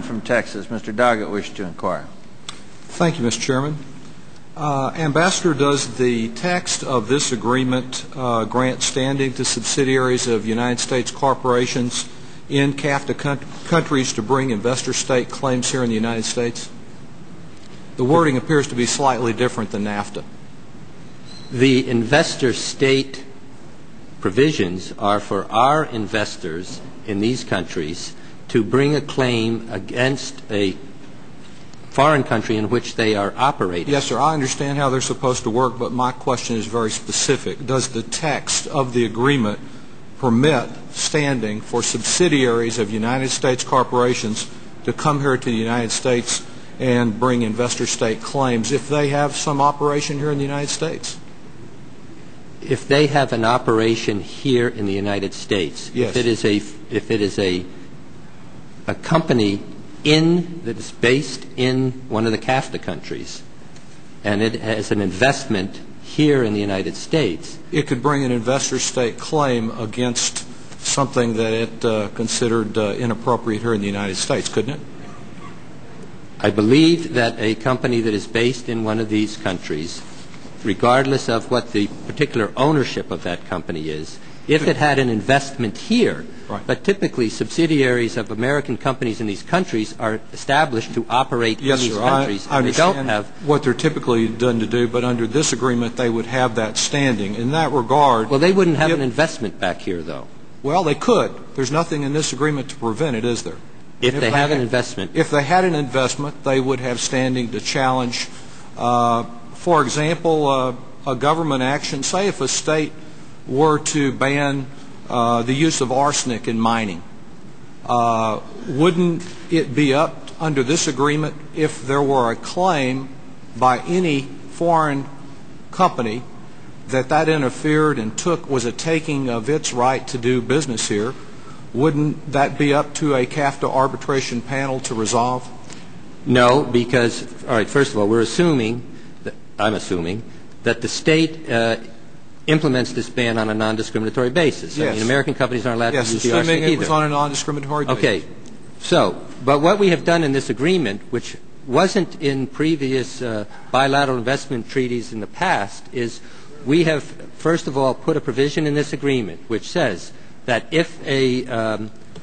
From Texas, Mr. Doggett wished to inquire. Thank you, Mr. Chairman. Ambassador, does the text of this agreement grant standing to subsidiaries of United States corporations in CAFTA countries to bring investor-state claims here in the United States? The wording appears to be slightly different than NAFTA. The investor-state provisions are for our investors in these countries to bring a claim against a foreign country in which they are operating. Yes, sir. I understand how they're supposed to work, but my question is very specific. Does the text of the agreement permit standing for subsidiaries of United States corporations to come here to the United States and bring investor-state claims if they have some operation here in the United States? If they have an operation here in the United States, yes. if it is a company that is based in one of the CAFTA countries and it has an investment here in the United States, it could bring an investor-state claim against something that it considered inappropriate here in the United States, couldn't it? I believe that a company that is based in one of these countries, regardless of what the particular ownership of that company is, if it had an investment here, right. But typically subsidiaries of American companies in these countries are established to operate in these countries. I understand they don't have what they're typically done to do, but under this agreement they would have that standing. In that regard... Well, they wouldn't have an investment back here, though. Well, they could. There's nothing in this agreement to prevent it, is there? If they have an investment. If they had an investment, they would have standing to challenge, for example, a government action. Say if a state were to ban the use of arsenic in mining, wouldn't it be up under this agreement if there were a claim by any foreign company that interfered and was a taking of its right to do business here? Wouldn't that be up to a CAFTA arbitration panel to resolve? No, because, all right, first of all, I'm assuming that the state implements this ban on a non-discriminatory basis. Yes. I mean, American companies aren't allowed to use the arsenic assuming either. It was on a non-discriminatory basis. Okay. So, but what we have done in this agreement, which wasn't in previous bilateral investment treaties in the past, is we have, first of all, put a provision in this agreement which says that if a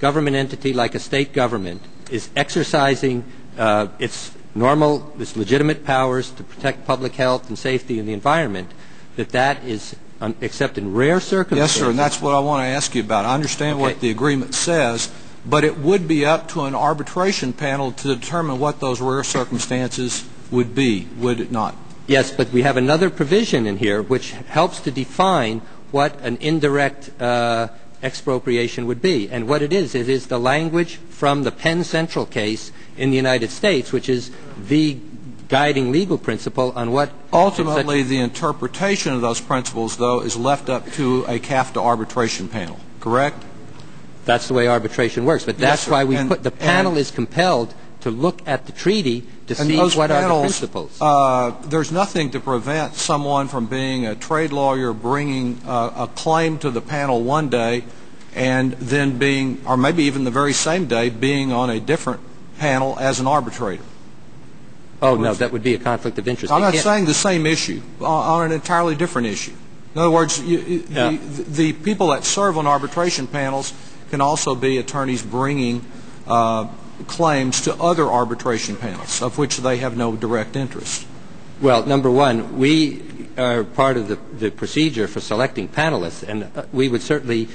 government entity like a state government is exercising its legitimate powers to protect public health and safety in the environment, that is except in rare circumstances. Yes, sir, and that's what I want to ask you about. I understand what the agreement says, but it would be up to an arbitration panel to determine what those rare circumstances would be, would it not? Yes, but we have another provision in here which helps to define what an indirect expropriation would be. And what it is the language from the Penn Central case in the United States, which is the guiding legal principle on what... Ultimately, the interpretation of those principles, though, is left up to a CAFTA arbitration panel, correct? That's the way arbitration works. But that's yes, why the panel is compelled to look at the treaty to see what are the principles. There's nothing to prevent someone from being a trade lawyer bringing a claim to the panel one day and then being, or maybe even the very same day, being on a different panel as an arbitrator. Oh, no, that would be a conflict of interest. I'm not saying the same issue, on an entirely different issue. In other words, the people that serve on arbitration panels can also be attorneys bringing claims to other arbitration panels, of which they have no direct interest. Well, number one, we are part of the procedure for selecting panelists, and we would certainly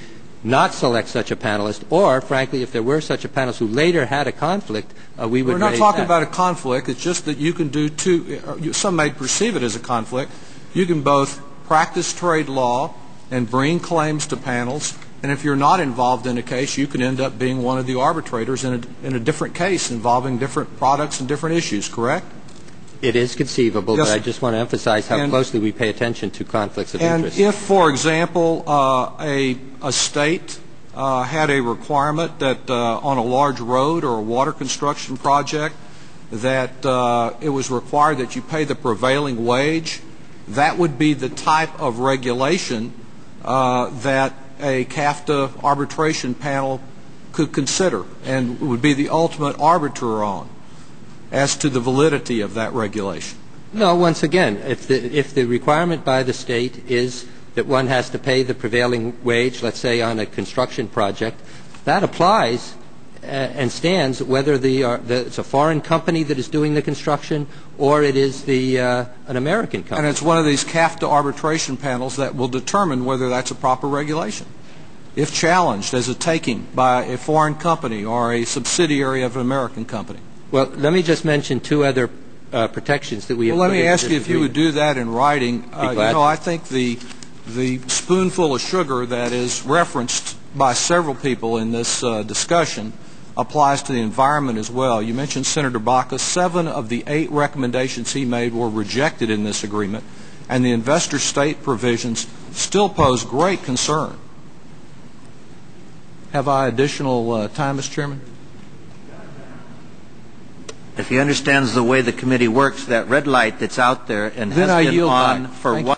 not select such a panelist, or, frankly, if there were such a panelist who later had a conflict, we would raise that. We're not talking about a conflict. It's just that you can do two. Some may perceive it as a conflict. You can both practice trade law and bring claims to panels, and if you're not involved in a case, you can end up being one of the arbitrators in a different case involving different products and different issues, correct? It is conceivable, yes. But I just want to emphasize how closely we pay attention to conflicts of interest. And if, for example, a state had a requirement that on a large road or a water construction project that it was required that you pay the prevailing wage, that would be the type of regulation that a CAFTA arbitration panel could consider and would be the ultimate arbiter on as to the validity of that regulation? No, once again, if the requirement by the state is that one has to pay the prevailing wage, let's say on a construction project, that applies and stands whether it's a foreign company that is doing the construction or it is an American company. And it's one of these CAFTA arbitration panels that will determine whether that's a proper regulation, if challenged as a taking by a foreign company or a subsidiary of an American company. Well, let me just mention two other protections that we have. Well, let me ask you if you would do that in writing. I think the spoonful of sugar that is referenced by several people in this discussion applies to the environment as well. You mentioned Senator Baca. 7 of the 8 recommendations he made were rejected in this agreement, and the investor state provisions still pose great concern. Have I additional time, Mr. Chairman? If he understands the way the committee works, that red light that's out there and has been on for